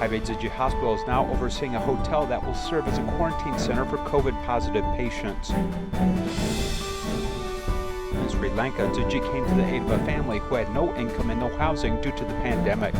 Taipei Tzu Chi Hospital is now overseeing a hotel that will serve as a quarantine center for COVID-positive patients. In Sri Lanka, Tzu Chi came to the aid of a family who had no income and no housing due to the pandemic.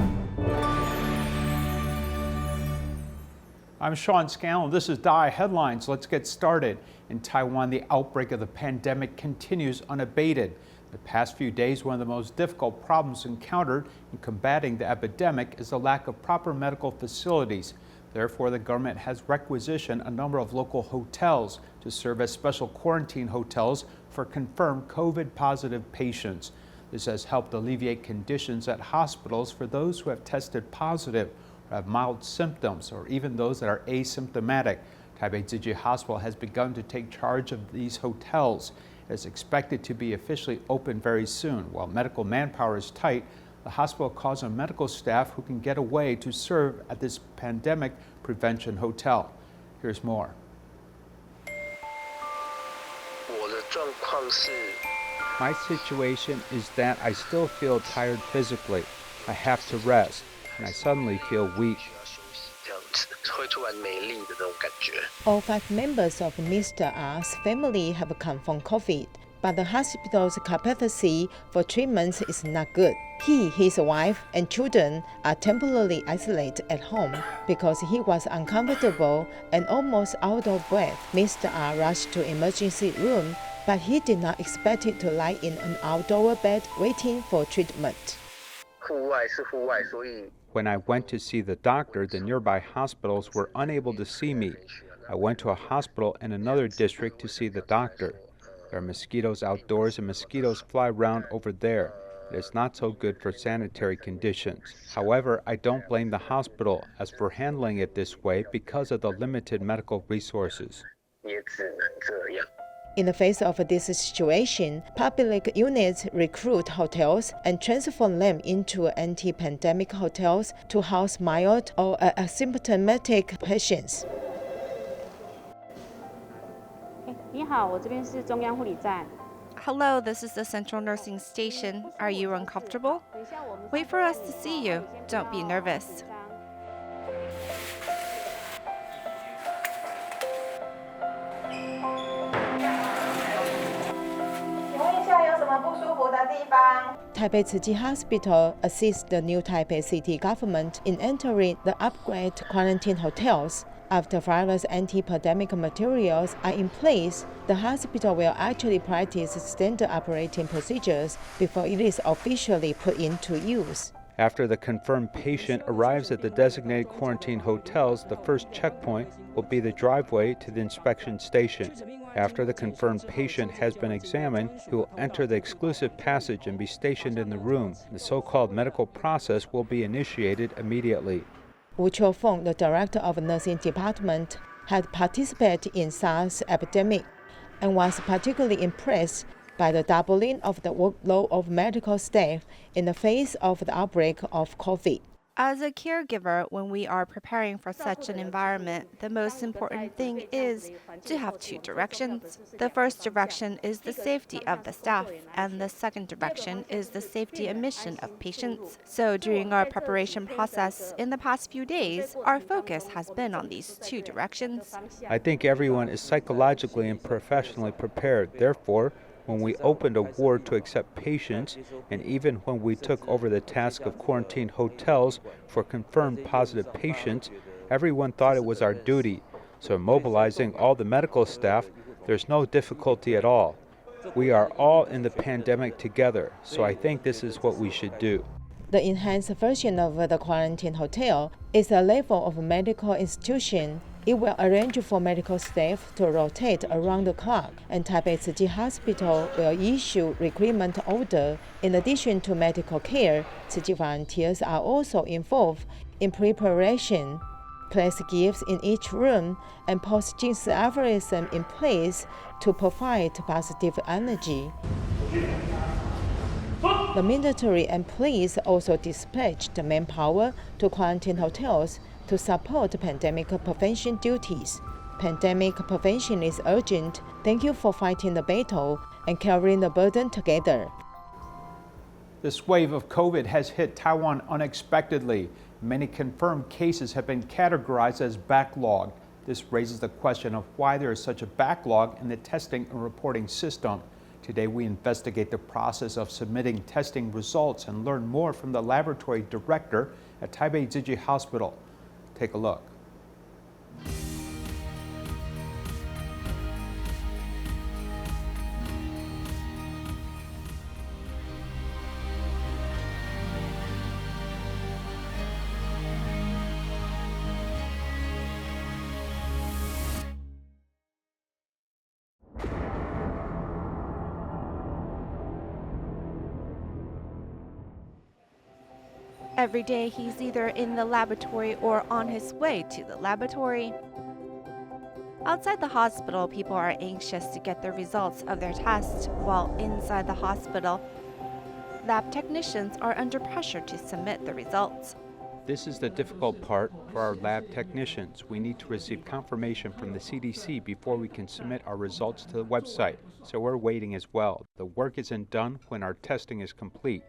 I'm Sean Scanlan. This is DaAi Headlines. Let's get started. In Taiwan, the outbreak of the pandemic continues unabated. The past few days, one of the most difficult problems encountered in combating the epidemic is the lack of proper medical facilities. Therefore, the government has requisitioned a number of local hotels to serve as special quarantine hotels for confirmed COVID-positive patients. This has helped alleviate conditions at hospitals for those who have tested positive or have mild symptoms, or even those that are asymptomatic. Taipei Tzu Chi Hospital has begun to take charge of these hotels. It is expected to be officially open very soon. While medical manpower is tight, the hospital calls on medical staff who can get away to serve at this pandemic prevention hotel. Here's more. My situation is that I still feel tired physically. I have to rest, and I suddenly feel weak. All 5 members of Mr. R's family have confirmed COVID, but the hospital's capacity for treatments is not good. He, his wife, and children are temporarily isolated at home because he was uncomfortable and almost out of breath. Mr. R rushed to emergency room, but he did not expect it to lie in an outdoor bed waiting for treatment. When I went to see the doctor, the nearby hospitals were unable to see me. I went to a hospital in another district to see the doctor. There are mosquitoes outdoors and mosquitoes fly around over there. It is not so good for sanitary conditions. However, I don't blame the hospital as for handling it this way because of the limited medical resources. In the face of this situation, public units recruit hotels and transform them into anti-pandemic hotels to house mild or asymptomatic patients. Hello, this is the Central Nursing Station. Are you uncomfortable? Wait for us to see you. Don't be nervous. Taipei Tzu Chi Hospital assists the new Taipei city government in entering the upgrade quarantine hotels. After various anti-pandemic materials are in place, the hospital will actually practice standard operating procedures before it is officially put into use. After the confirmed patient arrives at the designated quarantine hotels, the first checkpoint will be the driveway to the inspection station. After the confirmed patient has been examined, he will enter the exclusive passage and be stationed in the room. The so-called medical process will be initiated immediately. Wu Qiufeng, the director of the nursing department, had participated in SARS epidemic and was particularly impressed by the doubling of the workload of medical staff in the face of the outbreak of COVID. As a caregiver, when we are preparing for such an environment, the most important thing is to have 2 directions. The first direction is the safety of the staff, and the second direction is the safety and mission of patients. So during our preparation process in the past few days, our focus has been on these 2 directions. I think everyone is psychologically and professionally prepared. Therefore, when we opened a ward to accept patients, and even when we took over the task of quarantine hotels for confirmed positive patients, everyone thought it was our duty. So mobilizing all the medical staff, there's no difficulty at all. We are all in the pandemic together, so I think this is what we should do. The enhanced version of the quarantine hotel is a level of medical institution. It will arrange for medical staff to rotate around the clock, and Taipei Tzu Chi Hospital will issue recruitment order. In addition to medical care, Tzu Chi volunteers are also involved in preparation. Place gifts in each room and post jinx algorithm in place to provide positive energy. The military and police also dispatched manpower to quarantine hotels to support pandemic prevention duties. Pandemic prevention is urgent. Thank you for fighting the battle and carrying the burden together. This wave of COVID has hit Taiwan unexpectedly. Many confirmed cases have been categorized as backlog. This raises the question of why there is such a backlog in the testing and reporting system. Today, we investigate the process of submitting testing results and learn more from the laboratory director at Taipei Tzu Chi Hospital. Take a look. Every day, he's either in the laboratory or on his way to the laboratory. Outside the hospital, people are anxious to get the results of their tests, while inside the hospital, lab technicians are under pressure to submit the results. This is the difficult part for our lab technicians. We need to receive confirmation from the CDC before we can submit our results to the website, so we're waiting as well. The work isn't done when our testing is complete.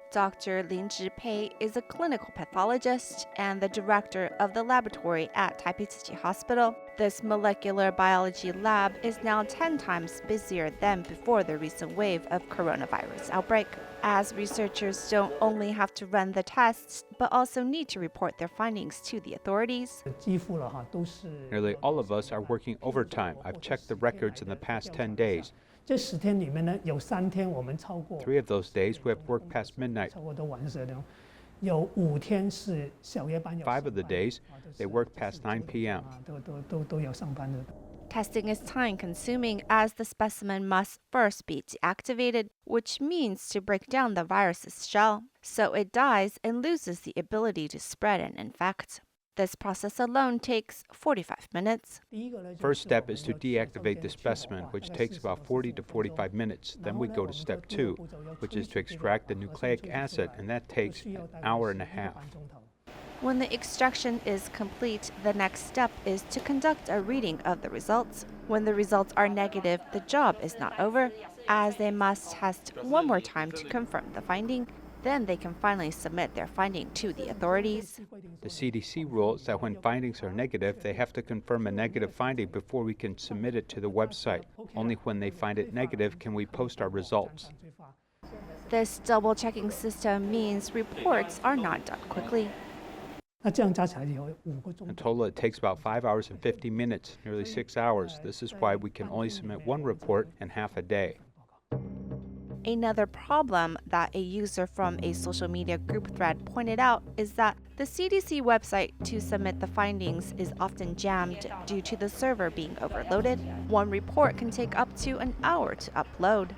Dr. Lin Zhipei is a clinical pathologist and the director of the laboratory at Taipei Tzu Chi Hospital. This molecular biology lab is now 10 times busier than before the recent wave of coronavirus outbreak, as researchers don't only have to run the tests, but also need to report their findings to the authorities. Nearly all of us are working overtime. I've checked the records in the past 10 days. 这10天里面呢，有3天我们超过 3 of those days we have worked past midnight. 超过都完事了，有5天是小夜班有 5 of the days they work past 9 p.m. 都有上班的。 Testing is time-consuming as the specimen must first be deactivated, which means to break down the virus's shell, so it dies and loses the ability to spread and infect. This process alone takes 45 minutes. First step is to deactivate the specimen, which takes about 40 to 45 minutes. Then we go to step 2, which is to extract the nucleic acid, and that takes an hour and a half. When the extraction is complete, the next step is to conduct a reading of the results. When the results are negative, the job is not over, as they must test one more time to confirm the finding. Then they can finally submit their finding to the authorities. The CDC rules that when findings are negative, they have to confirm a negative finding before we can submit it to the website. Only when they find it negative can we post our results. This double-checking system means reports are not done quickly. 那这样加起来有5个钟 In total, it takes about 5 hours and 50 minutes, nearly 6 hours. This is why we can only submit one report in half a day. Another problem that a user from a social media group thread pointed out is that the CDC website to submit the findings is often jammed due to the server being overloaded. One report can take up to an hour to upload.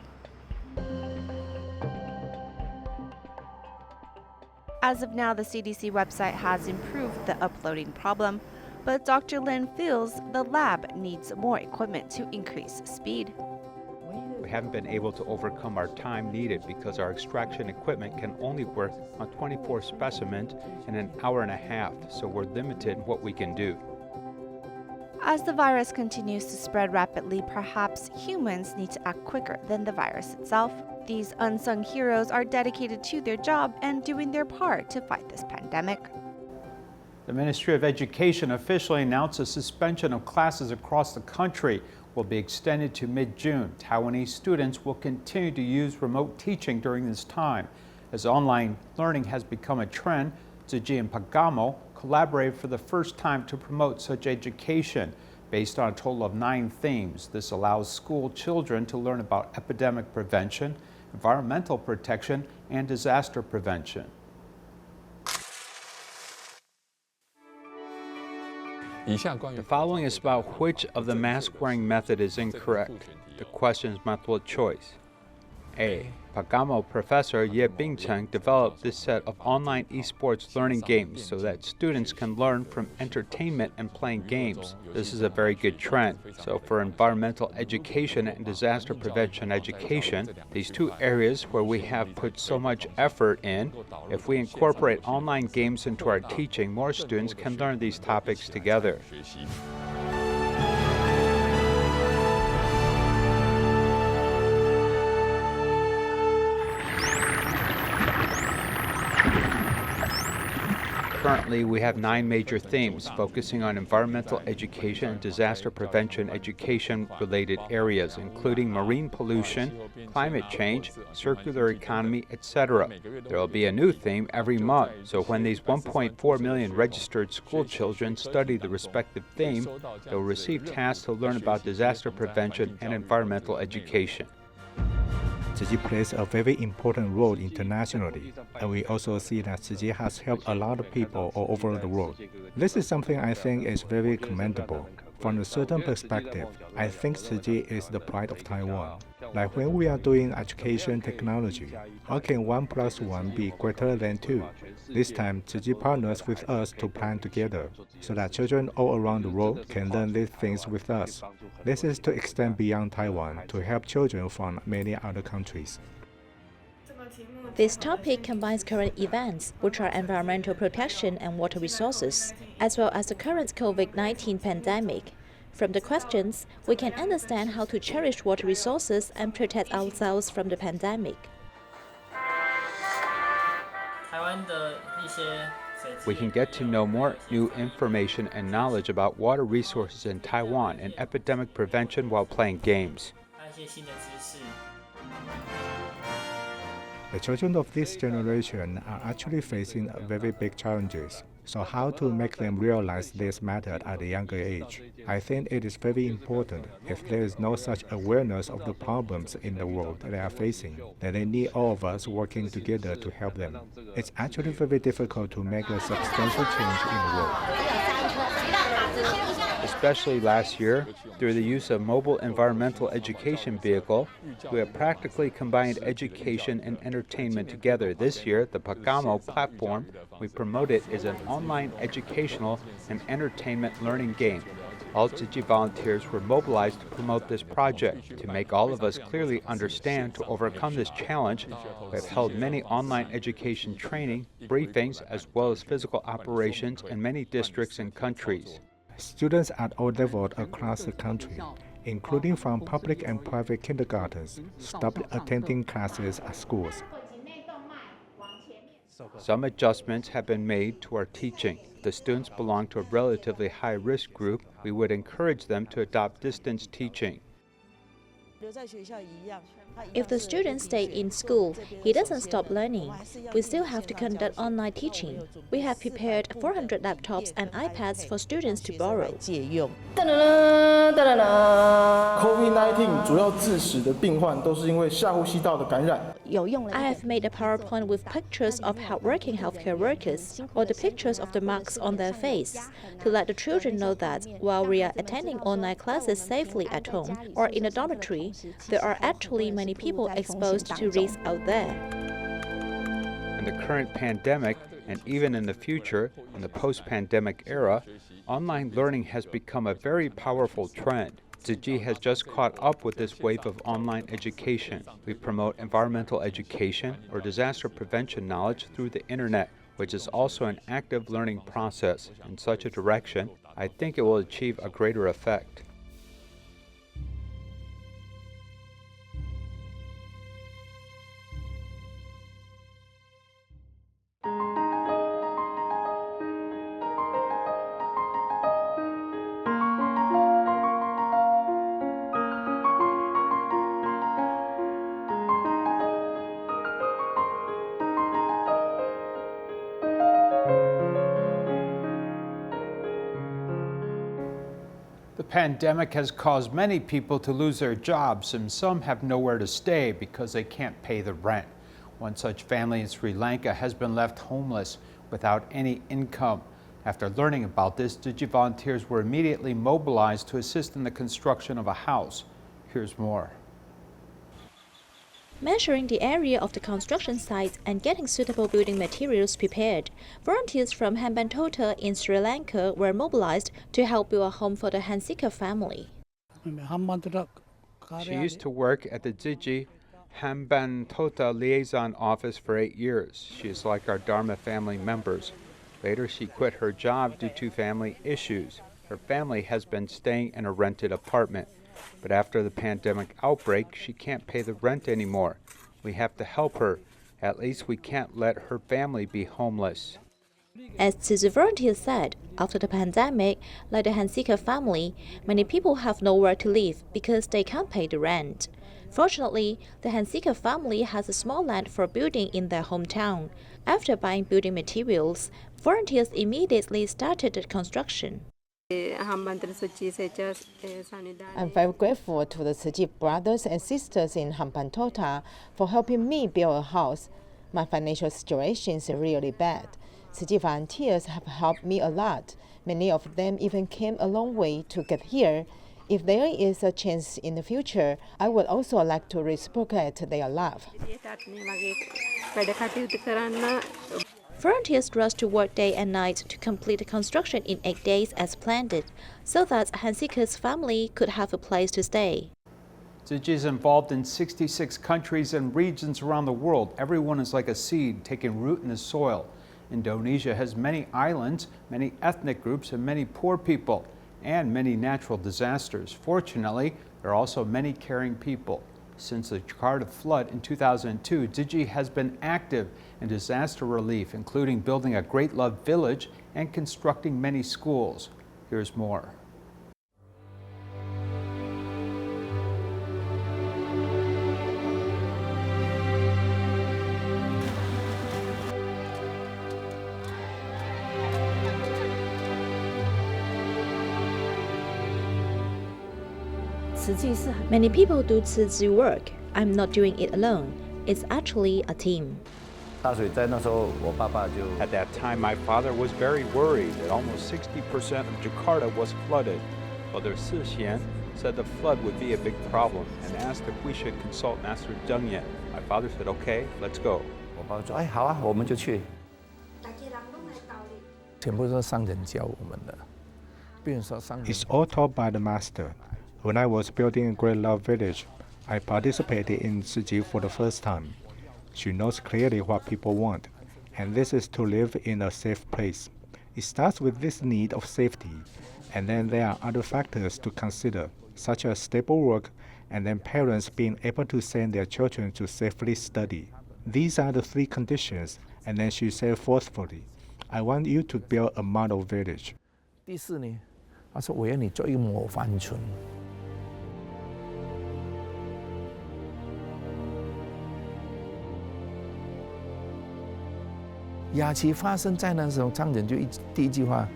As of now, the CDC website has improved the uploading problem, but Dr. Lin feels the lab needs more equipment to increase speed. We haven't been able to overcome our time needed because our extraction equipment can only work on 24 specimens in an hour and a half, so we're limited in what we can do. As the virus continues to spread rapidly, perhaps humans need to act quicker than the virus itself. These unsung heroes are dedicated to their job and doing their part to fight this pandemic. The Ministry of Education officially announced a suspension of classes across the country will be extended to mid-June. Taiwanese students will continue to use remote teaching during this time. As online learning has become a trend, Tzu Chi and Pagamo collaborated for the first time to promote such education based on a total of 9 themes. This allows school children to learn about epidemic prevention, environmental protection, and disaster prevention. The following is about which of the mask-wearing method is incorrect. The question is multiple choice. A. Pagamo professor Ye Bingcheng developed this set of online esports learning games so that students can learn from entertainment and playing games. This is a very good trend. So for environmental education and disaster prevention education, these 2 areas where we have put so much effort in, if we incorporate online games into our teaching, more students can learn these topics together. Currently, we have 9 major themes focusing on environmental education and disaster prevention education-related areas, including marine pollution, climate change, circular economy, etc. There will be a new theme every month, so when these 1.4 million registered school children study the respective theme, they will receive tasks to learn about disaster prevention and environmental education. Tzu Chi plays a very important role internationally, and we also see that Tzu Chi has helped a lot of people all over the world. This is something I think is very commendable. From a certain perspective, I think Tzu Chi is the pride of Taiwan. Like when we are doing education technology, how can 1 + 1 be greater than 2? This time, Tzu Chi partners with us to plan together, so that children all around the world can learn these things with us. This is to extend beyond Taiwan to help children from many other countries. This topic combines current events, which are environmental protection and water resources, as well as the current COVID-19 pandemic. From the questions, we can understand how to cherish water resources and protect ourselves from the pandemic. We can get to know more new information and knowledge about water resources in Taiwan and epidemic prevention while playing games. The children of this generation are actually facing very big challenges. So how to make them realize this matter at a younger age? I think it is very important. If there is no such awareness of the problems in the world they are facing, then they need all of us working together to help them. It's actually very difficult to make a substantial change in the world. Especially last year, through the use of mobile environmental education vehicle, we have practically combined education and entertainment together. This year, the Pagamo platform we promoted is an online educational and entertainment learning game. All Tzu Chi volunteers were mobilized to promote this project. To make all of us clearly understand to overcome this challenge, we have held many online education training, briefings, as well as physical operations in many districts and countries. Students at all levels across the country, including from public and private kindergartens, stopped attending classes at schools. Some adjustments have been made to our teaching. If the students belong to a relatively high-risk group, we would encourage them to adopt distance teaching. If the student stays in school, he doesn't stop learning. We still have to conduct online teaching. We have prepared 400 laptops and iPads for students to borrow. COVID-19 主要致死的病患都是因为下呼吸道的感染。 I have made a PowerPoint with pictures of hardworking healthcare workers or the pictures of the marks on their face to let the children know that while we are attending online classes safely at home or in a dormitory, there are actually many people exposed to risks out there. In the current pandemic, and even in the future, in the post-pandemic era, online learning has become a very powerful trend. Tzu Chi has just caught up with this wave of online education. We promote environmental education or disaster prevention knowledge through the internet, which is also an active learning process. In such a direction, I think it will achieve a greater effect. The pandemic has caused many people to lose their jobs, and some have nowhere to stay because they can't pay the rent. One such family in Sri Lanka has been left homeless without any income. After learning about this, Tzu Chi volunteers were immediately mobilized to assist in the construction of a house. Here's more. Measuring the area of the construction site and getting suitable building materials prepared, volunteers from Hambantota in Sri Lanka were mobilized to help build a home for the Hansika family. She used to work at the Tzu Chi Hambantota liaison office for 8 years. She is like our Dharma family members. Later, she quit her job due to family issues. Her family has been staying in a rented apartment. But after the pandemic outbreak, she can't pay the rent anymore. We have to help her. At least we can't let her family be homeless. As the volunteer said, after the pandemic, like the Hansika family, many people have nowhere to live because they can't pay the rent. Fortunately, the Hansika family has a small land for building in their hometown. After buying building materials, volunteers immediately started the construction. I'm very grateful to the Tzu Chi brothers and sisters in Hampantota for helping me build a house. My financial situation is really bad. Tzu Chi volunteers have helped me a lot. Many of them even came a long way to get here. If there is a chance in the future, I would also like to reciprocate their love. Volunteers rushed to work day and night to complete the construction in 8 days as planned, so that Hansika's family could have a place to stay. Tzu Chi is involved in 66 countries and regions around the world. Everyone is like a seed taking root in the soil. Indonesia has many islands, many ethnic groups, and many poor people, and many natural disasters. Fortunately, there are also many caring people. Since the Jakarta flood in 2002, Tzu Chi has been active in disaster relief, including building a Great Love Village and constructing many schools. Here's more. Many people do Tzu Chi work. I'm not doing it alone. It's actually a team. At that time, my father was very worried that almost 60% of Jakarta was flooded. Brother Si Xian said the flood would be a big problem and asked if we should consult Master Deng Yan. My father said, okay, let's go. It's all taught by the master. When I was building a Great Love Village, I participated in Tzu Chi for the first time. She knows clearly what people want, and this is to live in a safe place. It starts with this need of safety, and then there are other factors to consider, such as stable work, and then parents being able to send their children to safely study. These are the three conditions, and then she said forcefully, I want you to build a model village. 第四呢，他说我要你做一个模范村。雅琪发生灾难的时候，张人就第一句话，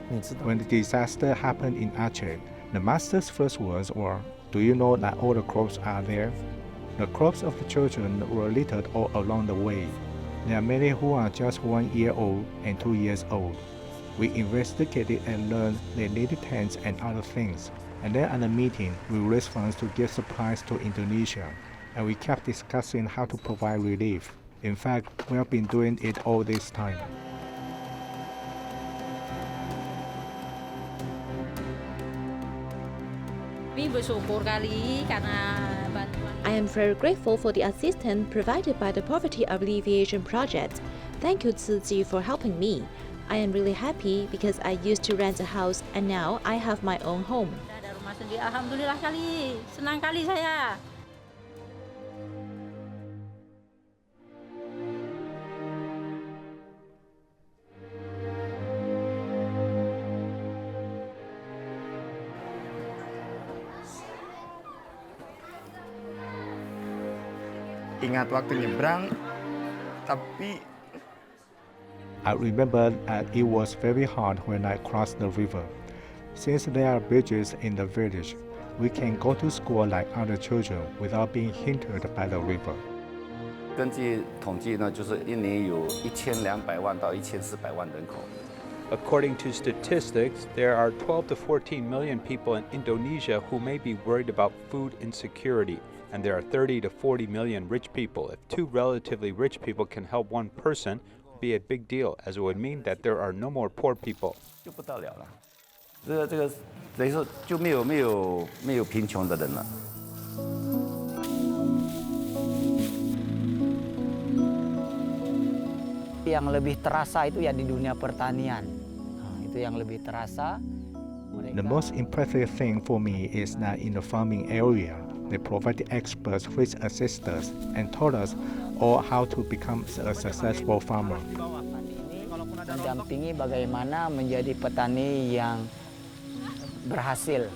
你知道。When the disaster happened in Aceh, the master's first words were, "Do you know that all the crops are there?" The crops of the children were littered all along the way. There are many who are just 1 year old and 2 years old. We investigated and learned they needed tents and other things. And then at the meeting, we raised funds to give supplies to Indonesia. And we kept discussing how to provide relief. In fact, we have been doing it all this time. I am very grateful for the assistance provided by the Poverty Alleviation Project. Thank you, Tzu Chi, for helping me. I am really happy because I used to rent a house and now I have my own home. Alhamdulillah kali, senang kali saya. Ingat waktu nyebrang, tapi I remember that it was very hard when I crossed the river. Since there are bridges in the village, we can go to school like other children without being hindered by the river. 根据统计呢，就是一年有1200万到1400万人口。According to statistics, there are 12 to 14 million people in Indonesia who may be worried about food insecurity, and there are 30 to 40 million rich people. If two relatively rich people can help one person, it would be a big deal, as it would mean that there are no more poor people. 就不得了了，这个等于说就没有贫穷的人了。Yang lebih terasa itu ya di dunia pertanian. Itu yang lebih terasa. The most impressive thing for me is that in the farming area, they provided experts which assist us and taught us all how to become a successful farmer. mendampingi bagaimana menjadi petani yang berhasil.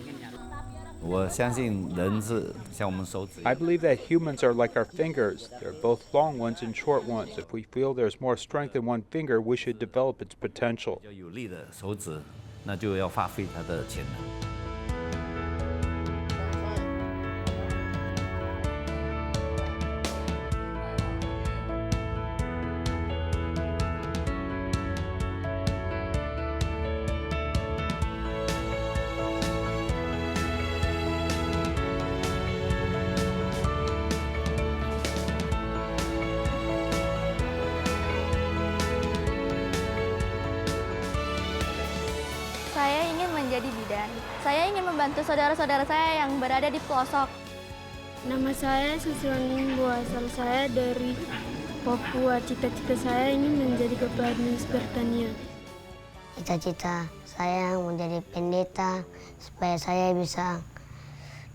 I believe that humans are like our fingers. They're both long ones and short ones. If we feel there's more strength in one finger, we should develop its potential. Saya ingin menjadi bidan. Saya ingin membantu saudara-saudara saya yang berada di pelosok. Nama saya Susuaning, asal saya dari Papua. Cita-cita saya ingin menjadi kepala dinas pertanian. Cita-cita saya menjadi pendeta supaya saya bisa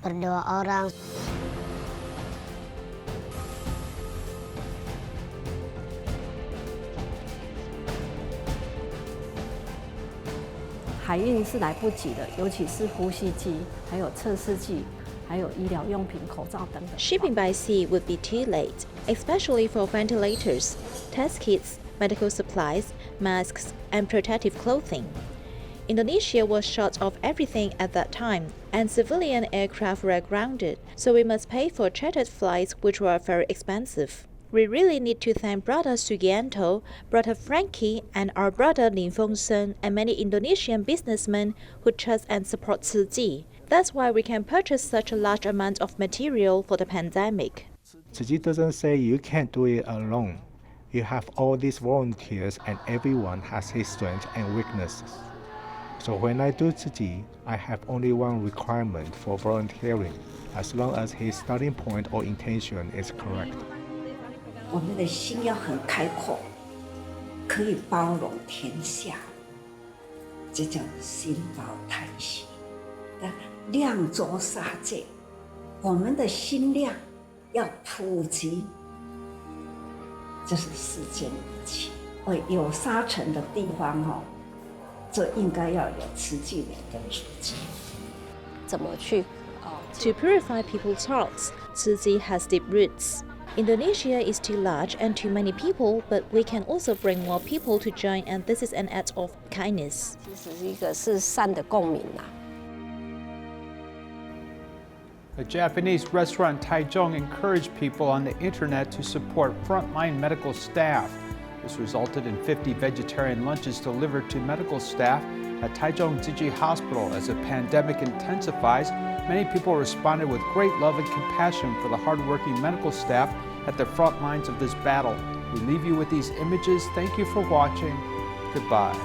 berdoa orang. 海运是来不及的，尤其是呼吸机、还有测试剂、还有医疗用品、口罩等等。 Shipping by sea would be too late, especially for ventilators, test kits, medical supplies, masks, and protective clothing. Indonesia was short of everything at that time, and civilian aircraft were grounded, so we must pay for chartered flights which were very expensive. We really need to thank Brother Sugianto, Brother Frankie, and our brother Lin Fengsen, and many Indonesian businessmen who trust and support Tzu Chi. That's why we can purchase such a large amount of material for the pandemic. Tzu Chi doesn't say you can't do it alone. You have all these volunteers and everyone has his strengths and weaknesses. So when I do Tzu Chi, I have only one requirement for volunteering, as long as his starting point or intention is correct. 我们的心要很开阔，可以包容天下，这叫心包太虚。量浊沙界，我们的心量要普及，这是世间一切。有沙尘的地方这应该要有慈济人的足迹。怎么去To purify people's hearts, Tzu Chi has deep roots. Indonesia is too large and too many people, but we can also bring more people to join, and this is an act of kindness. 其实一个是善的共鸣啦。 A Japanese restaurant in Taichung encouraged people on the internet to support frontline medical staff. This resulted in 50 vegetarian lunches delivered to medical staff at Taipei Tzu Chi Hospital. As the pandemic intensifies, many people responded with great love and compassion for the hardworking medical staff at the front lines of this battle. We leave you with these images. Thank you for watching. Goodbye.